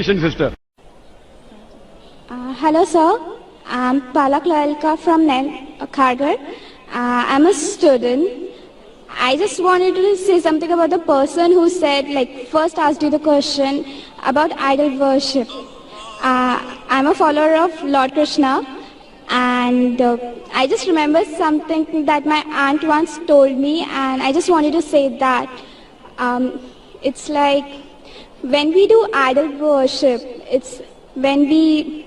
Sister. Hello, sir. I'm Palak Lalka from Kharghar. I'm a student. I just wanted to say something about the person who said, first asked you the question about idol worship. I'm a follower of Lord Krishna, and I just remember something that my aunt once told me, and I just wanted to say that it's like when we do idol worship, it's when we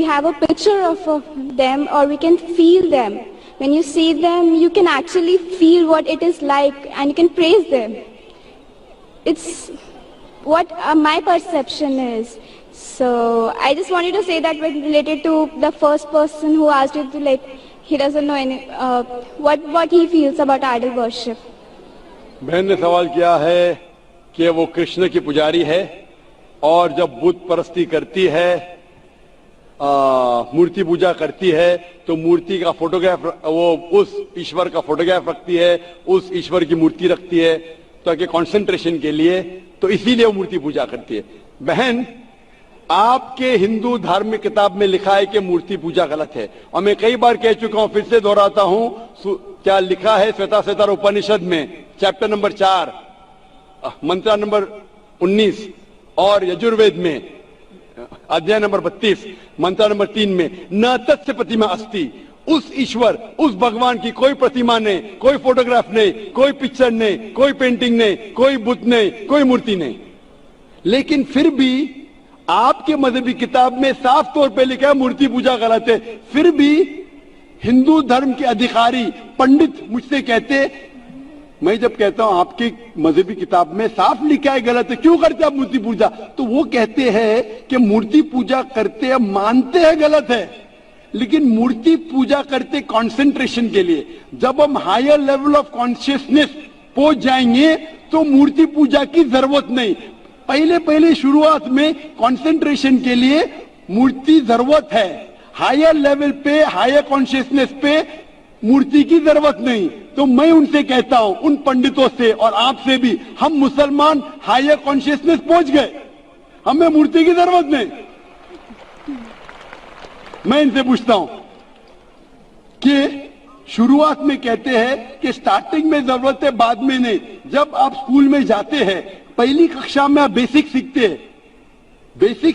have a picture of them, or we can feel them. When you see them, you can actually feel what it is like, and you can praise them. It's what my perception is. So I just wanted to say that when related to the first person who asked you to, he doesn't know any, what he feels about idol worship. बहन ने सवाल किया है कि वो कृष्ण की पुजारी है और जब बुत परस्ती करती है, मूर्ति पूजा करती है, तो मूर्ति का फोटोग्राफ, वो उस ईश्वर का फोटोग्राफ रखती है, उस ईश्वर की मूर्ति रखती है ताकि कंसंट्रेशन के लिए, तो इसीलिए वो मूर्ति पूजा करती है। बहन, आपके हिंदू धार्मिक किताब में लिखा है कि मूर्ति पूजा गलत है, और मैं कई बार कह चुका हूं, फिर से दोहराता हूं, क्या लिखा है श्वेताश्वेतर उपनिषद में चैप्टर नंबर 4 मंत्र नंबर 19 और यजुर्वेद में अध्याय नंबर 32 मंत्र नंबर 3 में, न तस्य प्रतिमा अस्ति, उस ईश्वर, उस भगवान की कोई प्रतिमा नहीं, कोई फोटोग्राफ नहीं, कोई पिक्चर नहीं, कोई पेंटिंग नहीं, कोई बुत नहीं, कोई मूर्ति नहीं। लेकिन फिर भी आपके मजहबी किताब में साफ तौर पे लिखा है मूर्ति पूजा गलत है। फिर भी हिंदू धर्म के अधिकारी पंडित मुझसे कहते, मैं जब कहता हूं आपकी मजहबी किताब में साफ लिखा है गलत है, क्यों करते आप मूर्ति पूजा, तो वो कहते हैं कि मूर्ति पूजा करते हैं, मानते हैं गलत है, लेकिन मूर्ति पूजा करते कंसंट्रेशन के लिए। जब हम हायर लेवल ऑफ कॉन्शियसनेस पहुंच जाएंगे तो मूर्ति पूजा की जरूरत नहीं। पहले शुरुआत में कंसंट्रेशन के लिए मूर्ति जरूरत है, हायर लेवल पे, हायर कॉन्शियसनेस पे मूर्ति की जरूरत नहीं। तो मैं उनसे कहता हूं, उन पंडितों से और आपसे भी, हम मुसलमान हायर कॉन्शियसनेस पहुंच गए, हमें मूर्ति की जरूरत नहीं। मैं इनसे पूछता हूं कि शुरुआत में कहते हैं कि स्टार्टिंग में जरूरत है, बाद में नहीं। जब आप स्कूल में जाते हैं, पहली कक्षा में आप बेसिक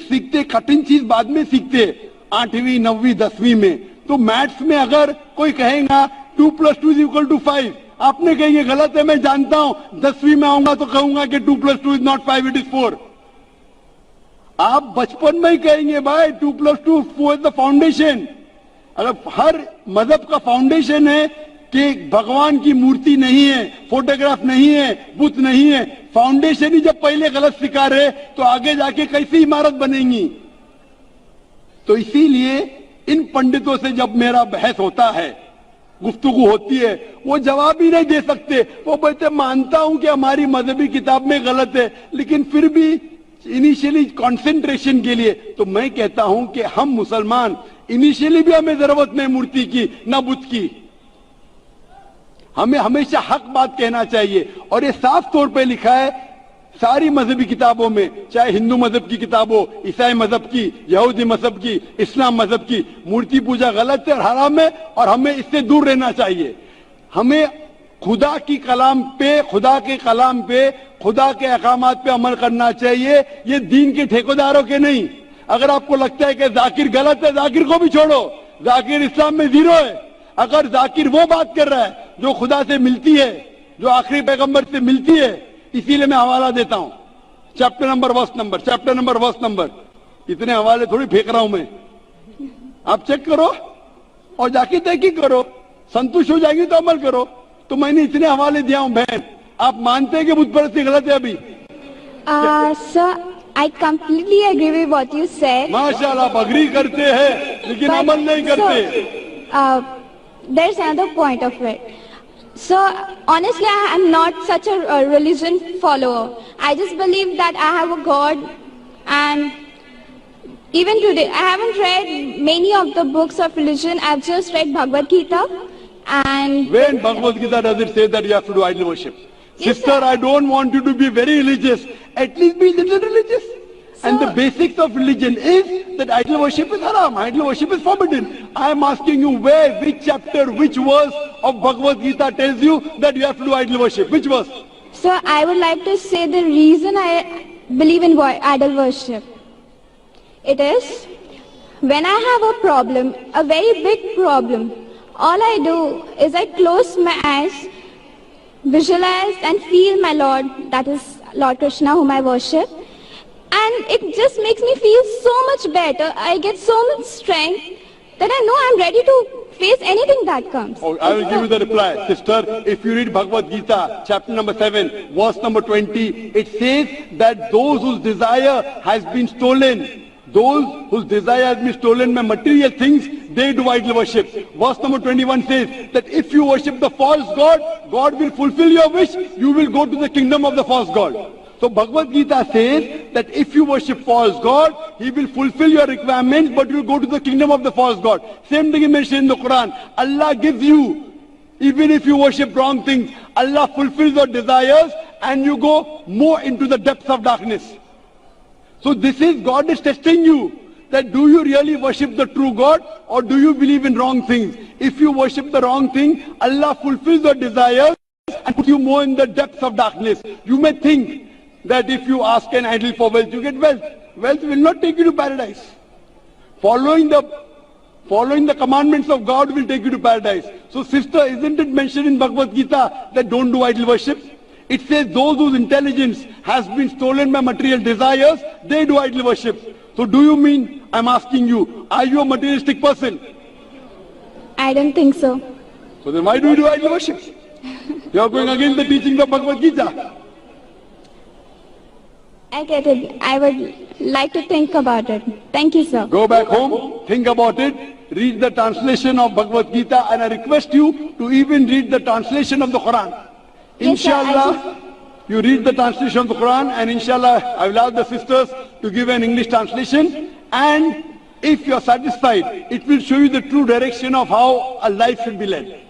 सीखते, कठिन चीज बाद में सीखते, 8वीं 9वीं 10वीं में। तो मैथ्स में अगर कोई कहेगा 2 + 2 = 5, आपने कहेंगे गलत है, मैं जानता हूं, 10वीं में आऊंगा तो कहूंगा कि 2 + 2 = not 5, it is 4। आप बचपन में ही कहेंगे भाई 2 + 2 4 is the फाउंडेशन। अगर हर मजहब का फाउंडेशन है कि भगवान की मूर्ति नहीं है, फोटोग्राफ नहीं है, बुत नहीं है, फाउंडेशन ही जब पहले गलत सिखा रहे तो आगे जाके कैसी इमारत बनेगी। तो इसीलिए इन पंडितों से जब मेरा बहस होता है, गुफ्तगू होती है, वो जवाब ही नहीं दे सकते। वो बोलते मानता हूं कि हमारी मजहबी किताब में गलत है, लेकिन फिर भी इनिशियली कंसंट्रेशन के लिए। तो मैं कहता हूं कि हम मुसलमान इनिशियली भी हमें जरूरत नहीं मूर्ति की, ना बुत की। हमें हमेशा हक बात कहना चाहिए, और ये साफ तौर पे लिखा है सारी मजहबी किताबों में, चाहे हिंदू मजहब की किताब हो, ईसाई मजहब की, यहूदी मजहब की, इस्लाम मजहब की। मूर्ति पूजा गलत है और हराम है, और हमें इससे दूर रहना चाहिए। हमें खुदा की कलाम पे, खुदा के कलाम पे, खुदा के अहकामात पे अमल करना चाहिए, ये दीन के ठेकेदारों के नहीं। अगर आपको लगता है कि जाकिर गलत है, जाकिर को भी छोड़ो, जाकिर इस्लाम में 0 है। अगर जाकिर वो बात कर रहा है जो खुदा से मिलती है, जो आखिरी पैगंबर से मिलती है, इसीलिए मैं हवाला देता हूं, चैप्टर नंबर वर्स नंबर। इतने हवाले थोड़ी फेंक रहा हूं मैं, आप चेक करो और जाके तहकीक करो, संतुष्ट हो जाएगी तो अमल करो। तो मैंने इतने हवाले दिया हूं। बहन, आप मानते हैं कि बुत परस्ती गलत है अभी? Sir, I completely agree with what you said. माशाल्लाह, आप अग्री करते हैं लेकिन अमल नहीं करते। There's another point of it. So honestly, I am not such a religion follower. I just believe that I have a God, and even today I haven't read many of the books of religion. I've just read Bhagavad Gita, and when Bhagavad Gita does it say that you have to do idol worship? Yes, Sister, sir. I don't want you to be very religious. At least be a little religious. And the basics of religion is that idol worship is haram, idol worship is forbidden. I am asking you where, which chapter, which verse of Bhagavad Gita tells you that you have to do idol worship? Which verse? So I would like to say the reason I believe in idol worship. It is when I have a problem, a very big problem, all I do is I close my eyes, visualize and feel my Lord, that is Lord Krishna whom I worship. And it just makes me feel so much better. I get so much strength that I know I'm ready to face anything that comes. Oh, I will give you the reply. Sister, if you read Bhagavad Gita, chapter number 7, verse number 20, it says that those whose desire has been stolen, those whose desire has been stolen by material things, they do idol worship. Verse number 21 says that if you worship the false god, God will fulfill your wish, you will go to the kingdom of the false god. So Bhagavad Gita says that if you worship false god, he will fulfill your requirements, but you will go to the kingdom of the false god. Same thing is mentioned in the Quran. Allah gives you, even if you worship wrong things, Allah fulfills your desires and you go more into the depths of darkness. So this is, God is testing you, that do you really worship the true God or do you believe in wrong things? If you worship the wrong thing, Allah fulfills your desires and puts you more in the depths of darkness. You may think that if you ask an idol for wealth, you get wealth. Wealth will not take you to paradise. Following the commandments of God will take you to paradise. So sister, isn't it mentioned in Bhagavad Gita that don't do idol worship? It says those whose intelligence has been stolen by material desires, they do idol worship. So do you mean, I'm asking you, are you a materialistic person? I don't think so. So then why do you do idol worship? You are going against the teachings of Bhagavad Gita. I get it. I would like to think about it. Thank you, sir. Go back home, think about it, read the translation of Bhagavad Gita, and I request you to even read the translation of the Quran. Yes, sir, Inshallah, you read the translation of the Quran, and inshallah, I will ask the sisters to give an English translation. And if you are satisfied, it will show you the true direction of how a life should be led.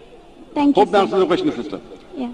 Thank you, Hope that sir. answers the question, sister. Yeah.